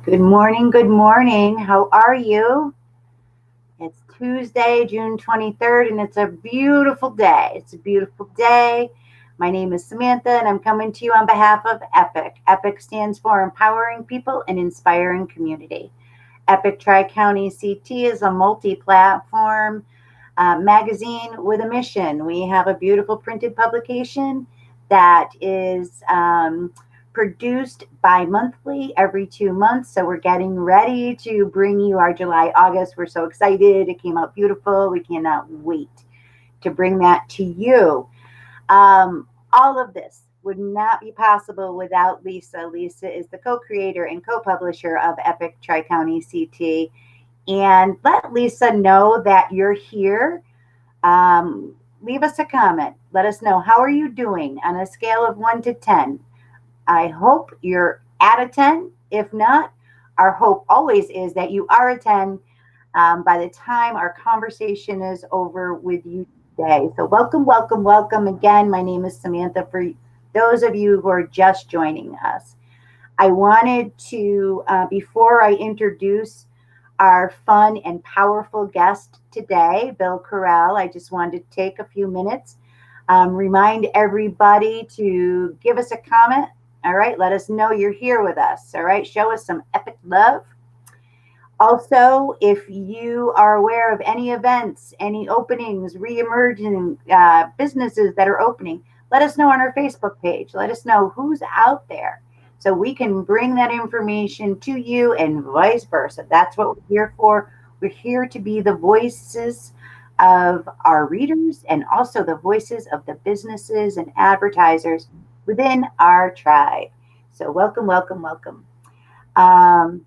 Good morning. Good morning. How are you? It's Tuesday, June 23rd, and it's a beautiful day. It's a beautiful day. My name is Samantha, and I'm coming to you on behalf of E.P.I.C. E.P.I.C stands for Empowering People and Inspiring Community. E.P.I.C Tri-County CT is a multi-platform magazine with a mission. We have a beautiful printed publication that is produced bi-monthly every 2 months. So we're getting ready to bring you our July, August. We're so excited. It came out beautiful. We cannot wait to bring that to you. All of this would not be possible without Lisa. Lisa is the co-creator and co-publisher of E.P.I.C Tri-County CT. And let Lisa know that you're here. Leave us a comment. Let us know, how are you doing on a scale of 1 to 10? I hope you're at a 10. If not, our hope always is that you are a 10 by the time our conversation is over with you today. So, welcome, welcome, welcome again. My name is Samantha. For those of you who are just joining us, I wanted to, before I introduce our fun and powerful guest today, Bill Correll, I just wanted to take a few minutes, remind everybody to give us a comment. All right, let us know you're here with us. All right, show us some epic love. Also, if you are aware of any events, any openings, re-emerging businesses that are opening, let us know on our Facebook page. Let us know who's out there so we can bring that information to you and vice versa. That's what we're here for. We're here to be the voices of our readers and also the voices of the businesses and advertisers within our tribe. So, welcome, welcome, welcome. Um,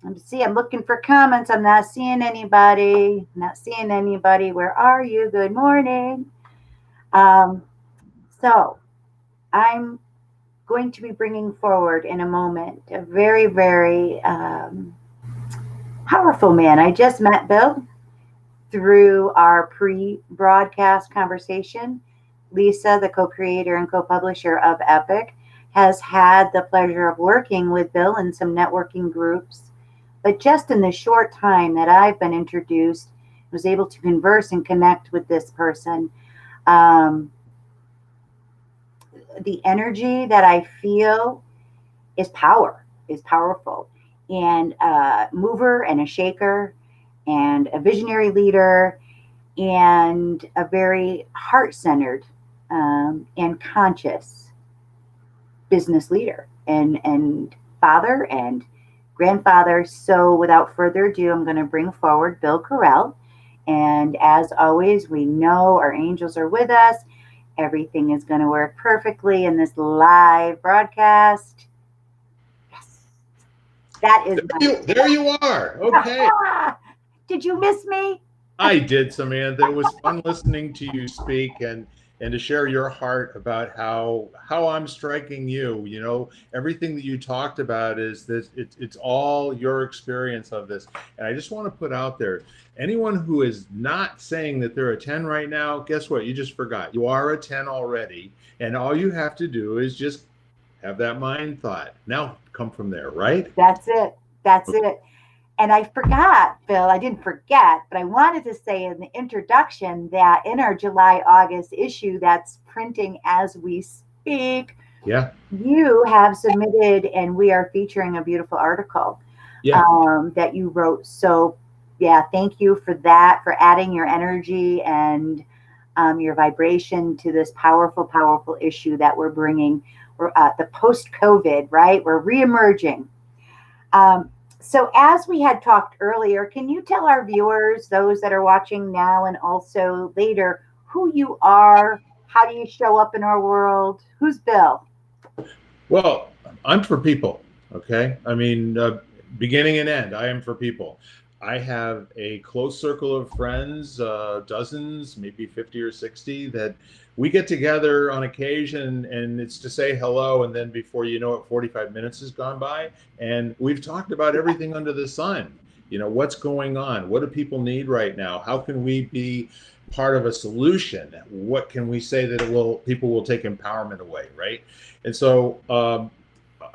I'm looking for comments. I'm not seeing anybody. Not seeing anybody. Where are you? Good morning. Um, so, I'm going to be bringing forward in a moment a very, very powerful man. I just met Bill through our pre broadcast conversation. Lisa, the co creator and co publisher of E.P.I.C, has had the pleasure of working with Bill in some networking groups. But just in the short time that I've been introduced, I was able to converse and connect with this person. Um, the energy that I feel is powerful, and a mover and a shaker, and a visionary leader, and a very heart centered and conscious business leader and father and grandfather. So, without further ado, I'm going to bring forward Bill Correll. And as always, we know our angels are with us. Everything is going to work perfectly in this live broadcast. Yes, that is my. There you are. Okay. Did you miss me? I did, Samantha. It was fun listening to you speak and to share your heart about how I'm striking you. You know, everything that you talked about is this it's all your experience of this. And I just want to put out there, anyone who is not saying that they're a 10 right now, guess what? You just forgot. You are a 10 already. And all you have to do is just have that mind thought. Now come from there, right? That's it. That's it. And I forgot, Phil, I didn't forget, but I wanted to say in the introduction that in our July August issue that's printing as we speak, Yeah. you have submitted and we are featuring a beautiful article Yeah. that you wrote. So, yeah, thank you for that, for adding your energy and your vibration to this powerful, powerful issue that we're bringing. We're the post COVID, right? We're reemerging. Um, so, as we had talked earlier, can you tell our viewers, those that are watching now and also later, who you are? How do you show up in our world? Who's Bill? Well, I'm for people. Okay. I mean, beginning and end, I am for people. I have a close circle of friends, dozens, maybe 50 or 60, that we get together on occasion and it's to say hello. And then before you know it, 45 minutes has gone by and we've talked about everything under the sun. You know, what's going on? What do people need right now? How can we be part of a solution? What can we say that people will take empowerment away, right? And so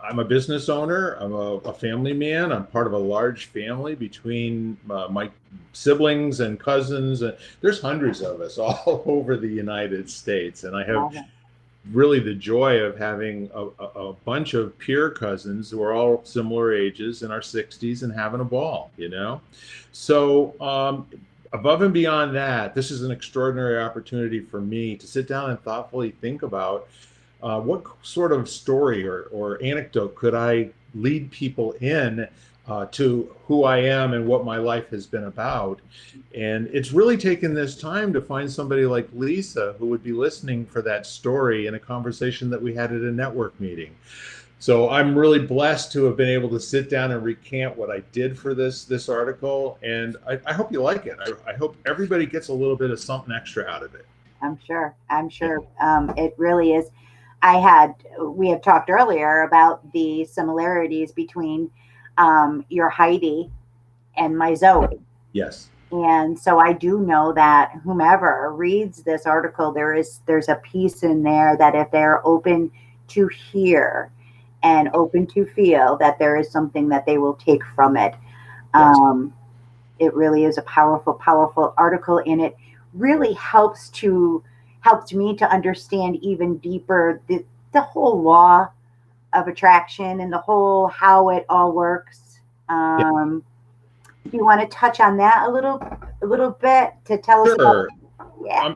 I'm a business owner. I'm a family man. I'm part of a large family between my siblings and cousins. And there's hundreds of us all over the United States. And I have Love it. really the joy of having a bunch of peer cousins who are all similar ages in our 60s and having a ball, you know? So, above and beyond that, this is an extraordinary opportunity for me to sit down and thoughtfully think about what sort of story or anecdote could I lead people in to who I am and what my life has been about. And it's really taken this time to find somebody like Lisa who would be listening for that story in a conversation that we had at a network meeting. So I'm really blessed to have been able to sit down and recant what I did for this article, and I hope you like it. I hope everybody gets a little bit of something extra out of it. I'm sure. I'm Yeah. sure. It really is. We had talked earlier about the similarities between your Heidi and my Zoe. Yes. And so I do know that whomever reads this article, there's a piece in there that if they're open to hear and open to feel, that there is something that they will take from it. Yes. Um, it really is a powerful, powerful article, and it really helped me to understand even deeper the whole law of attraction and the whole how it all works. Yeah. Do you want to touch on that a little bit to tell us about? Sure. Yeah.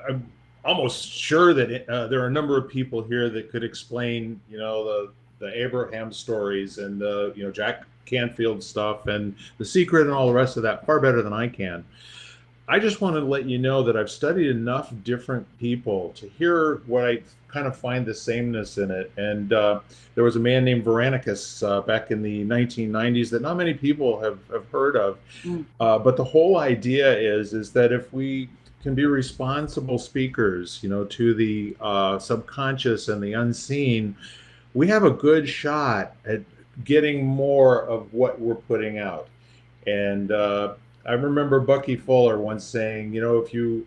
I'm almost sure that there are a number of people here that could explain, the Abraham stories and the, Jack Canfield stuff and The Secret and all the rest of that far better than I can. I just want to let you know that I've studied enough different people to hear what I kind of find the sameness in it. And there was a man named Veronicus back in the 1990s that not many people have heard of. Mm. But the whole idea is that if we can be responsible speakers, to the subconscious and the unseen, we have a good shot at getting more of what we're putting out. And I remember Bucky Fuller once saying, if you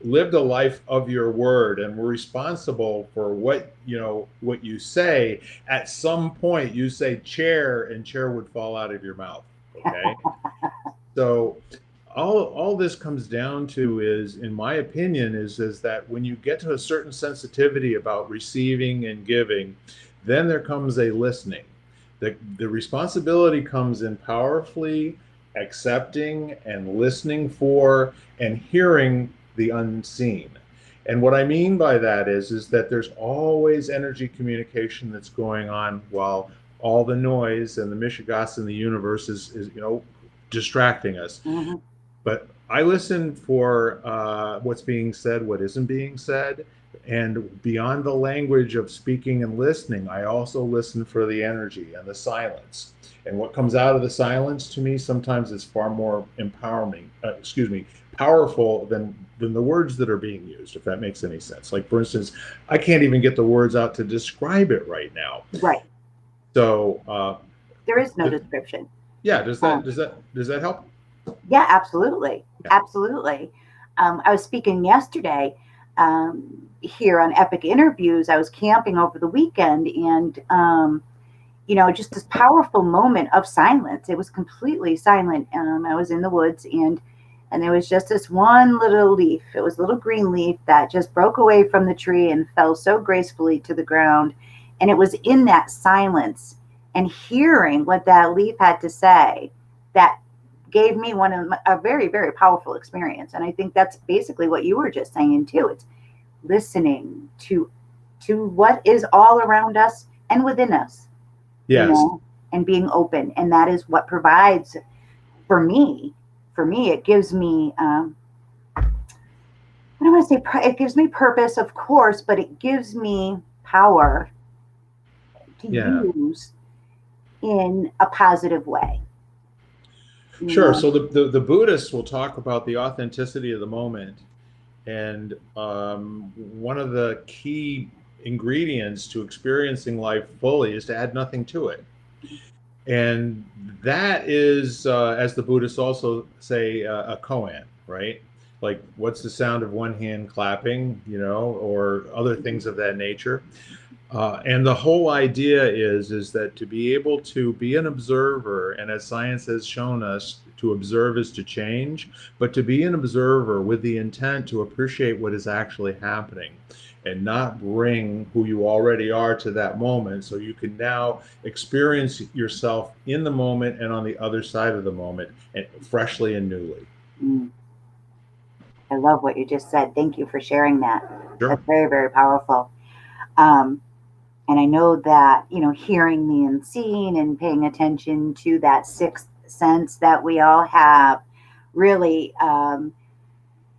lived a life of your word and were responsible for what you say, at some point you say chair and chair would fall out of your mouth. Okay. So all this comes down to is, in my opinion, is that when you get to a certain sensitivity about receiving and giving, then there comes a listening. The responsibility comes in powerfully accepting and listening for and hearing the unseen. And what I mean by that is that there's always energy communication that's going on while all the noise and the mishigas in the universe is distracting us. Hmm. But I listen for what's being said, what isn't being said. And beyond the language of speaking and listening, I also listen for the energy and the silence. And what comes out of the silence to me sometimes is far more powerful than the words that are being used, if that makes any sense. Like, for instance, I can't even get the words out to describe it right now. Right. So, There is no description. yeah, does that Um, does that does that help? yeah, absolutely. Yeah. Absolutely. I was speaking yesterday here on Epic Interviews. I was camping over the weekend, and just this powerful moment of silence. It was completely silent. I was in the woods, and there was just this one little leaf. It was a little green leaf that just broke away from the tree and fell so gracefully to the ground. And it was in that silence and hearing what that leaf had to say that gave me a very, very powerful experience. And I think that's basically what you were just saying too. It's listening to what is all around us and within us, Yes. and being open. And that is what provides for me. For me, it gives me, I don't want to say it gives me purpose, of course, but it gives me power to Yeah. use in a positive way. Sure. So the Buddhists will talk about the authenticity of the moment. And one of the key ingredients to experiencing life fully is to add nothing to it. And that is, as the Buddhists also say, a koan, right? Like, what's the sound of one hand clapping, or other things of that nature. And the whole idea is that to be able to be an observer, and as science has shown us, to observe is to change, but to be an observer with the intent to appreciate what is actually happening and not bring who you already are to that moment, so you can now experience yourself in the moment and on the other side of the moment, and freshly and newly. Mm, I love what you just said. Thank you for sharing that. That's Sure. very, very powerful. Um, and I know that, hearing the unseen and paying attention to that sixth sense that we all have really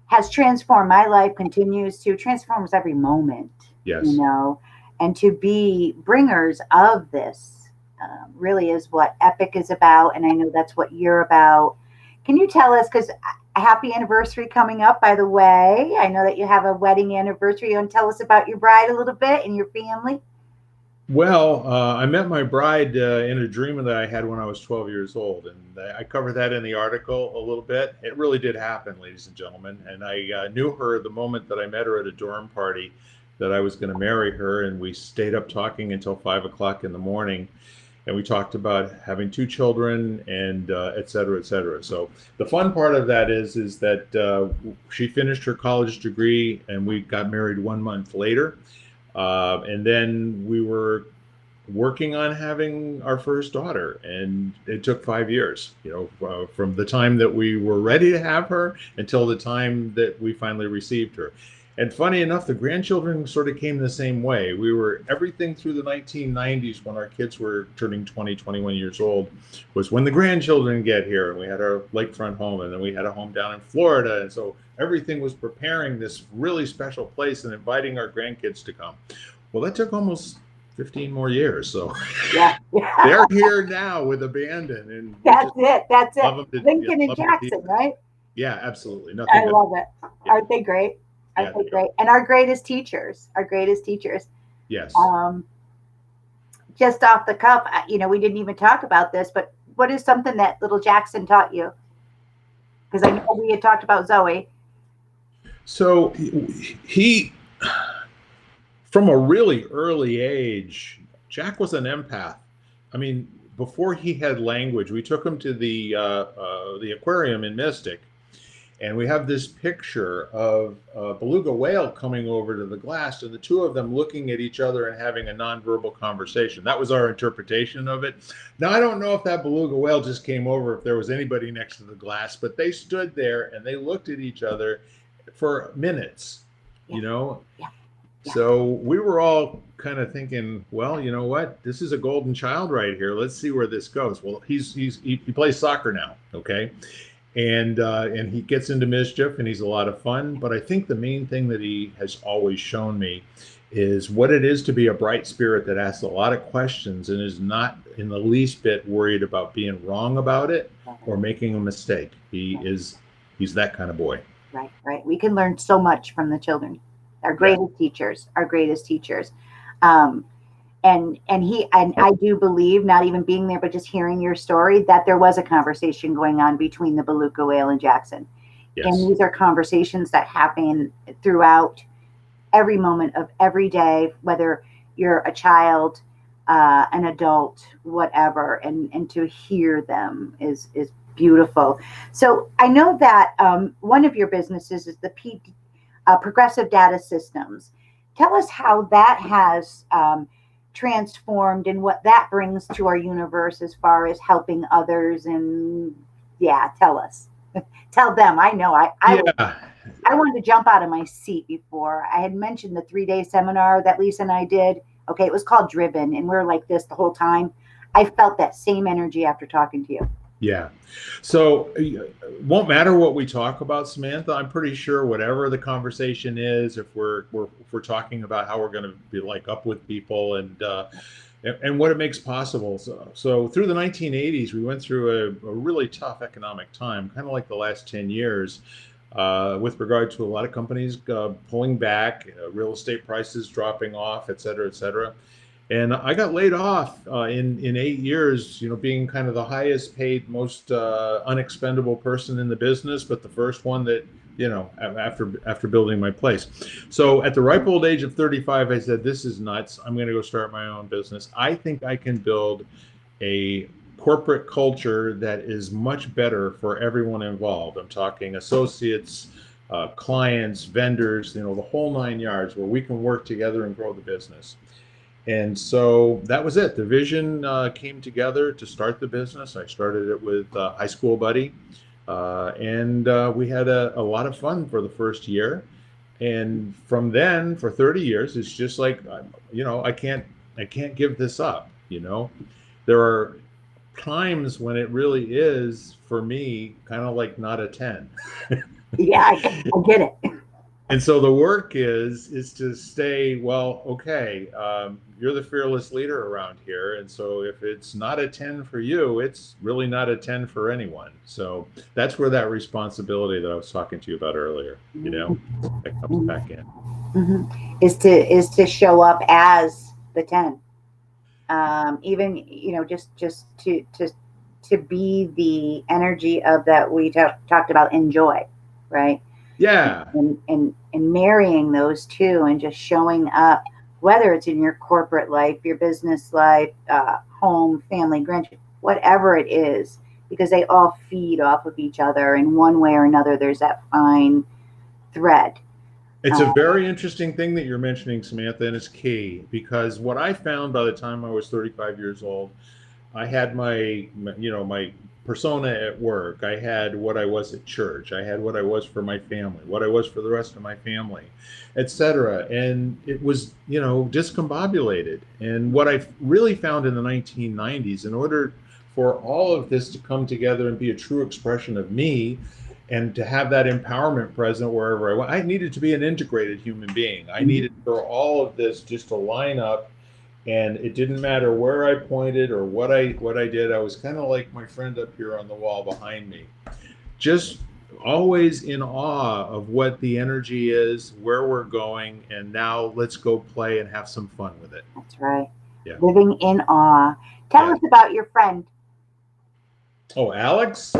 has transformed my life, continues to transforms every moment, you Yes. know, and to be bringers of this really is what Epic is about. And I know that's what you're about. Can you tell us, because a happy anniversary coming up, by the way. I know that you have a wedding anniversary. You want to tell us about your bride a little bit and your family? Well, I met my bride in a dream that I had when I was 12 years old, and I cover that in the article a little bit. It really did happen, ladies and gentlemen, and I knew her the moment that I met her at a dorm party that I was going to marry her, and we stayed up talking until 5 o'clock in the morning, and we talked about having two children and et cetera, et cetera. So the fun part of that is that she finished her college degree, and we got married 1 month later. And then we were working on having our first daughter, and it took 5 years, from the time that we were ready to have her until the time that we finally received her. And funny enough, the grandchildren sort of came the same way. We were everything through the 1990s, when our kids were turning 20, 21 years old, was when the grandchildren get here, and we had our lakefront home, and then we had a home down in Florida. And so everything was preparing this really special place and inviting our grandkids to come. Well, that took almost 15 more years. So Yeah. they're here now with abandon, and we That's just it. That's it. love them to, yeah, Lincoln and love them to Jackson, pieces. right? Yeah, absolutely. Nothing I but, love it. yeah, Aren't they great? yeah, Aren't they they are. great? And our greatest teachers, our greatest teachers. Yes. Um, just off the cuff, we didn't even talk about this, but what is something that little Jackson taught you? Because I know we had talked about Zoe. So he, from a really early age, Jack was an empath. I mean, before he had language, we took him to the aquarium in Mystic, and we have this picture of a beluga whale coming over to the glass, and the two of them looking at each other and having a nonverbal conversation. That was our interpretation of it. Now, I don't know if that beluga whale just came over, if there was anybody next to the glass, but they stood there and they looked at each other for minutes, Yeah, you know? yeah, yeah. So we were all kind of thinking, well, you know what? This is a golden child right here. Let's see where this goes. Well, he plays soccer now, okay? And he gets into mischief, and he's a lot of fun. But I think the main thing that he has always shown me is what it is to be a bright spirit that asks a lot of questions and is not in the least bit worried about being wrong about it or making a mistake. He's that kind of boy. Right, right. We can learn so much from the children. Our Yeah. greatest teachers, our greatest teachers. Um, and I do believe, not even being there, but just hearing your story, that there was a conversation going on between the beluga whale and Jackson. And Yes. these are conversations that happen throughout every moment of every day, whether you're a child, an adult, whatever, and to hear them is beautiful. So I know that one of your businesses is the Progressive Data Systems. Tell us how that has transformed and what that brings to our universe as far as helping others. And yeah, tell us. Tell them. I know. Yeah. I wanted to jump out of my seat before. I had mentioned the 3-day seminar that Lisa and I did. Okay, it was called Driven, and we are like this the whole time. I felt that same energy after talking to you. Yeah. So it won't matter what we talk about, Samantha. I'm pretty sure whatever the conversation is, if we're talking about how we're going to be like up with people and what it makes possible. So through the 1980s, we went through a really tough economic time, kind of like the last 10 years, with regard to a lot of companies pulling back, real estate prices dropping off, et cetera, et cetera. And I got laid off in 8 years, being kind of the highest paid, most unexpendable person in the business, but the first one that after building my place. So at the ripe old age of 35, I said, this is nuts. I'm going to go start my own business. I think I can build a corporate culture that is much better for everyone involved. I'm talking associates, clients, vendors, the whole 9 yards, where we can work together and grow the business. And so that was it. The vision came together to start the business. I started it with a high school buddy, and we had a lot of fun for the first year. And from then, for 30 years, it's just like, I can't give this up. There are times when it really is, for me, kind of like not a 10. Yeah, I get it. And so the work is to stay, well, okay, you're the fearless leader around here. And so if it's not a 10 for you, it's really not a 10 for anyone. So that's where that responsibility that I was talking to you about earlier, that comes back in. Mm-hmm. Is to show up as the 10. Even just to be the energy of that we talked about, enjoy, right? Yeah. And marrying those two and just showing up, whether it's in your corporate life, your business life, home, family, grandchildren, whatever it is, because they all feed off of each other in one way or another. There's that fine thread. It's a very interesting thing that you're mentioning, Samantha, and it's key, because what I found by the time I was 35 years old, I had my persona at work. I had what I was at church. I had what I was for my family, what I was for the rest of my family, etc. And it was, discombobulated. And what I really found in the 1990s, in order for all of this to come together and be a true expression of me, and to have that empowerment present wherever I went, I needed to be an integrated human being. I needed for all of this just to line up, and it didn't matter where I pointed or what I did. I was kind of like my friend up here on the wall behind me, just always in awe of what the energy is, where we're going, and now let's go play and have some fun with it. That's right. Yeah. Living in awe. Tell us about your friend. Oh, Alex.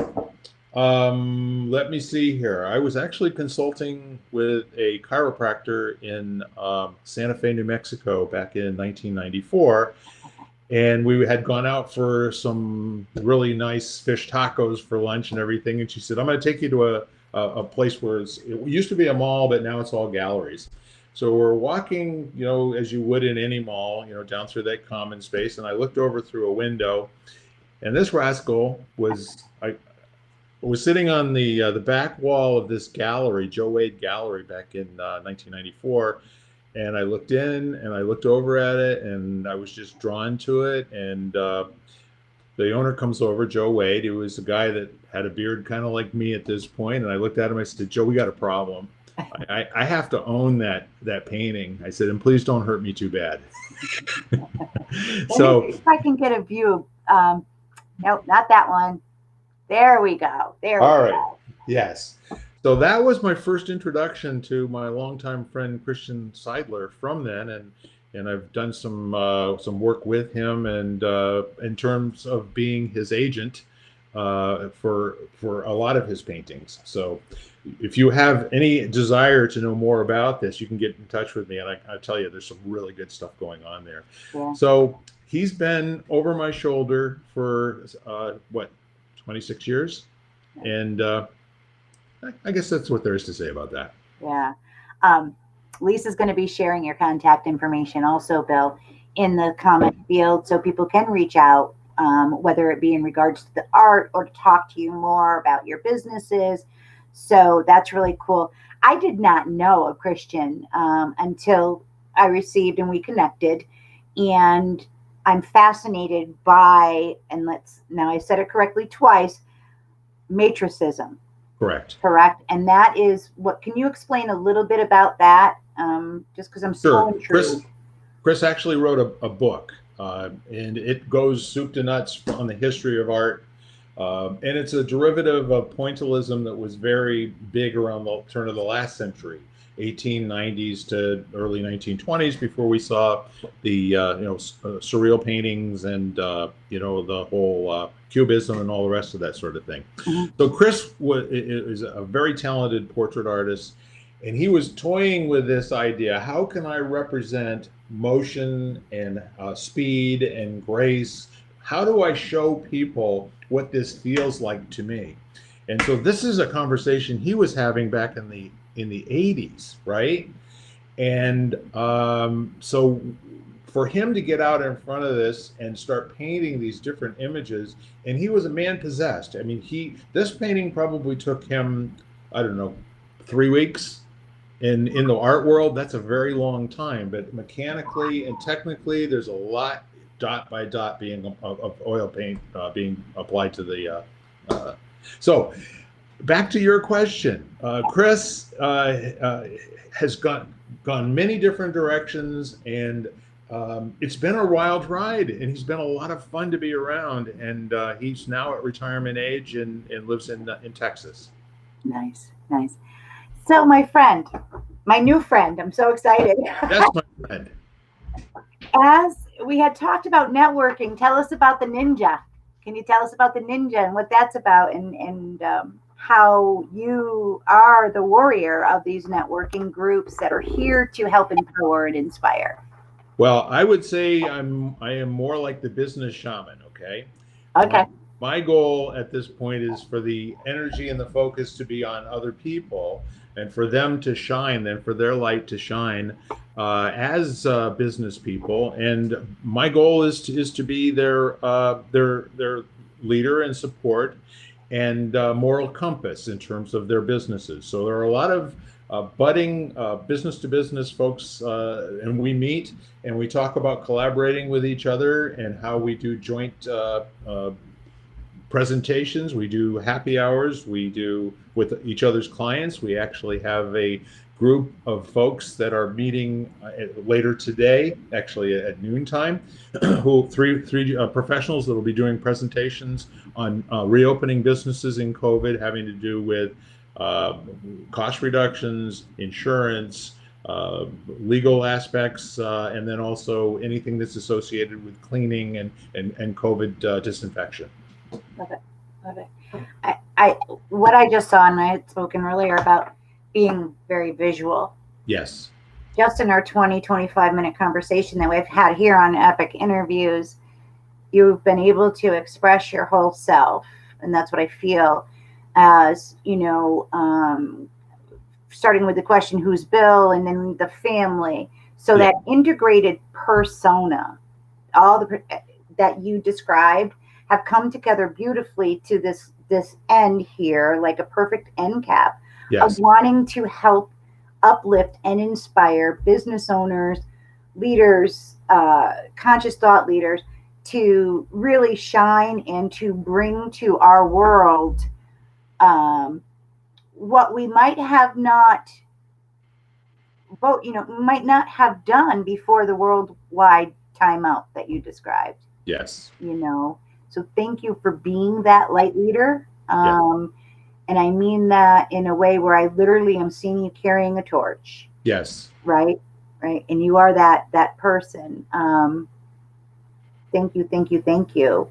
Let me see here. I was actually consulting with a chiropractor in Santa Fe, New Mexico back in 1994. And we had gone out for some really nice fish tacos for lunch and everything. And she said, I'm going to take you to a place where it used to be a mall, but now it's all galleries. So we're walking, as you would in any mall, down through that common space. And I looked over through a window, and this rascal was sitting on the back wall of this gallery, Joe Wade Gallery, back in 1994. And I looked in and I looked over at it, and I was just drawn to it. And the owner comes over, Joe Wade. He was a guy that had a beard kind of like me at this point. And I looked at him, I said, Joe, we got a problem. I have to own that painting. I said, and please don't hurt me too bad. So if I can get a view of, nope, not that one. There we go. All right. Yes. So that was my first introduction to my longtime friend Christian Seidler from then, and I've done some work with him, and in terms of being his agent for a lot of his paintings. So if you have any desire to know more about this, you can get in touch with me, and I tell you, there's some really good stuff going on there. Yeah. So he's been over my shoulder for 26 years, and I guess that's what there is to say about that. Yeah. Lisa's going to be sharing your contact information also, Bill, in the comment field, so people can reach out, whether it be in regards to the art or to talk to you more about your businesses. So that's really cool. I did not know a Christian until I received and we connected, and I'm fascinated by, and now I said it correctly twice, Matricism. Correct. And that is what, can you explain a little bit about that? Just because I'm so intrigued. Chris actually wrote a book, and it goes soup to nuts on the history of art. And it's a derivative of pointillism that was very big around the turn of the last century. 1890s to early 1920s before we saw the surreal paintings and the whole cubism and all the rest of that sort of thing. Mhm. So Chris is a very talented portrait artist, and he was toying with this idea: how can I represent motion and speed and grace? How do I show people what this feels like to me? And so this is a conversation he was having back in the 80s, right? And so for him to get out in front of this and start painting these different images, and he was a man possessed. I mean, this painting probably took him, I don't know, 3 weeks. In the art world, that's a very long time, but mechanically and technically, there's a lot dot by dot being of oil paint being applied to the. So back to your question, Chris has gone many different directions, and it's been a wild ride, and he's been a lot of fun to be around. And he's now at retirement age and lives in Texas. Nice, nice. So, my new friend, I'm so excited. That's my friend. As we had talked about networking, tell us about the ninja. Can you tell us about the ninja and what that's about, and how you are the warrior of these networking groups that are here to help empower and inspire? Well, I would say I am more like the business shaman. Okay, my Okay. my goal at this point is for the energy and the focus to be on other people, and for them to shine, and for their light to shine as business people. And my goal is to be their leader and support and moral compass in terms of their businesses. So there are a lot of budding business to business folks, and we meet and we talk about collaborating with each other and how we do joint presentations. We do happy hours. We do with each other's clients. We actually have a group of folks that are meeting later today, actually at noontime, who three professionals that will be doing presentations on reopening businesses in COVID, having to do with cost reductions, insurance, legal aspects, and then also anything that's associated with cleaning and COVID disinfection. Love it. Love it. I what I just saw, and I had spoken earlier about being very visual. Yes. Just in our 25 minute conversation that we've had here on Epic Interviews, you've been able to express your whole self. And that's what I feel as, starting with the question, who's Bill, and then the family. So Yeah. that integrated persona, all the that you described have come together beautifully to this end here, like a perfect end cap of Yes. wanting to help uplift and inspire business owners, leaders, conscious thought leaders to really shine and to bring to our world what we might have not might not have done before the worldwide timeout that you described. Yes. So thank you for being that light leader. Yeah. And I mean that in a way where I literally am seeing you carrying a torch. Yes. Right. Right. And you are that person. Thank you. Thank you. Thank you.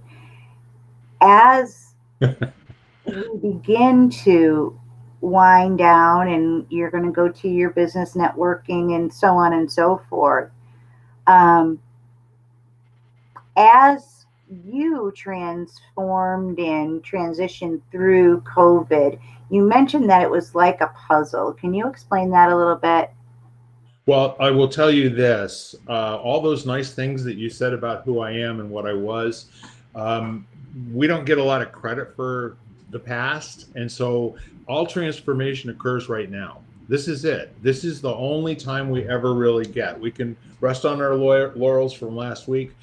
As we begin to wind down and you're going to go to your business networking and so on and so forth, as you transformed and transitioned through COVID, you mentioned that it was like a puzzle. Can you explain that a little bit? Well, I will tell you this, all those nice things that you said about who I am and what I was, we don't get a lot of credit for the past. And so all transformation occurs right now. This is it. This is the only time we ever really get. We can rest on our laurels from last week.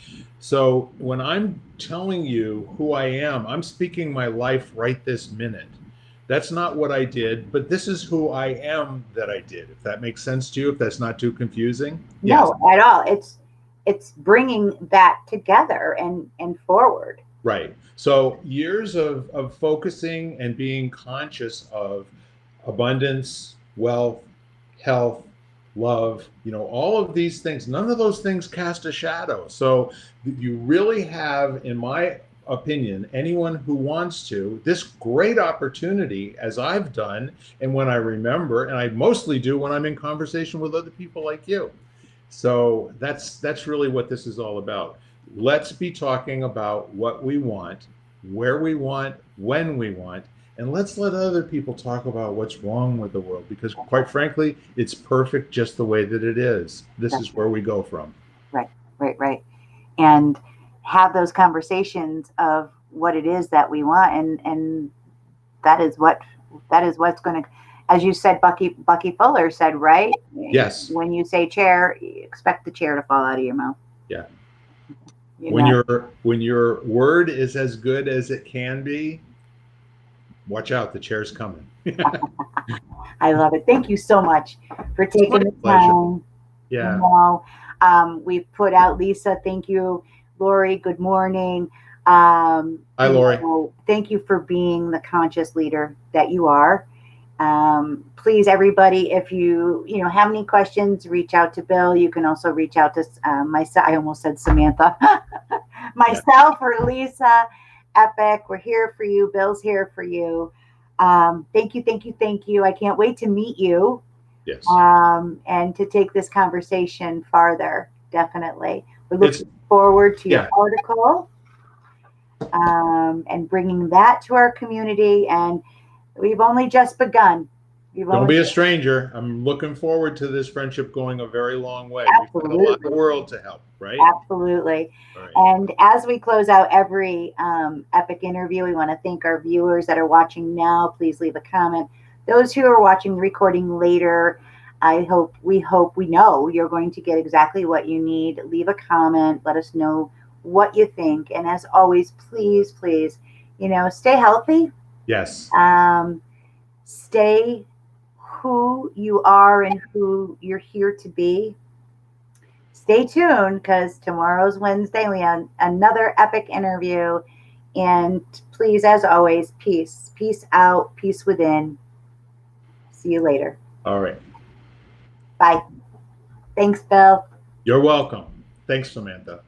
So when I'm telling you who I am, I'm speaking my life right this minute. That's not what I did, but this is who I am that I did. If that makes sense to you, if that's not too confusing. Yes. No, at all. It's bringing that together and forward. Right. So years of focusing and being conscious of abundance, wealth, health, love, all of these things, none of those things cast a shadow. So you really have, in my opinion, anyone who wants to, this great opportunity, as I've done, and when I remember, and I mostly do when I'm in conversation with other people like you. So that's really what this is all about. Let's be talking about what we want, where we want, when we want, and let's let other people talk about what's wrong with the world, because quite frankly, it's perfect just the way that it is. This is where we go from. Right, right, right. And have those conversations of what it is that we want, and that is what's going to, as you said, Bucky Fuller said, right? Yes. When you say chair, expect the chair to fall out of your mouth. Yeah. You When know? your word is as good as it can be, watch out, the chair's coming. I love it. Thank you so much for It's my taking the pleasure. time. You Yeah. know, we've put out Lisa. Thank you, Lori. Good morning. Hi, Lori. Thank you for being the conscious leader that you are. Please, everybody, if you have any questions, reach out to Bill. You can also reach out to myself. I almost said Samantha, Yeah. myself or Lisa. Epic. We're here for you. Bill's here for you. Thank you, thank you, thank you. I can't wait to meet you Yes. and to take this conversation farther. Definitely. We're It's looking forward to your yeah. article and bringing that to our community. And we've only just begun. We've Don't only be a stranger. I'm looking forward to this friendship going a very long way. We've got a lot of absolutely, world to help, right? absolutely. All right. And as we close out every epic interview, we want to thank our viewers that are watching now. Please leave a comment. Those who are watching the recording later, we know you're going to get exactly what you need. Leave a comment. Let us know what you think. And as always, please, please, stay healthy. Yes. Um, Stay who you are and who you're here to be. Stay tuned because tomorrow's Wednesday. We have another epic interview. And please, as always, peace. Peace out, peace within. See you later. All right. Bye. Thanks, Bill. You're welcome. Thanks, Samantha.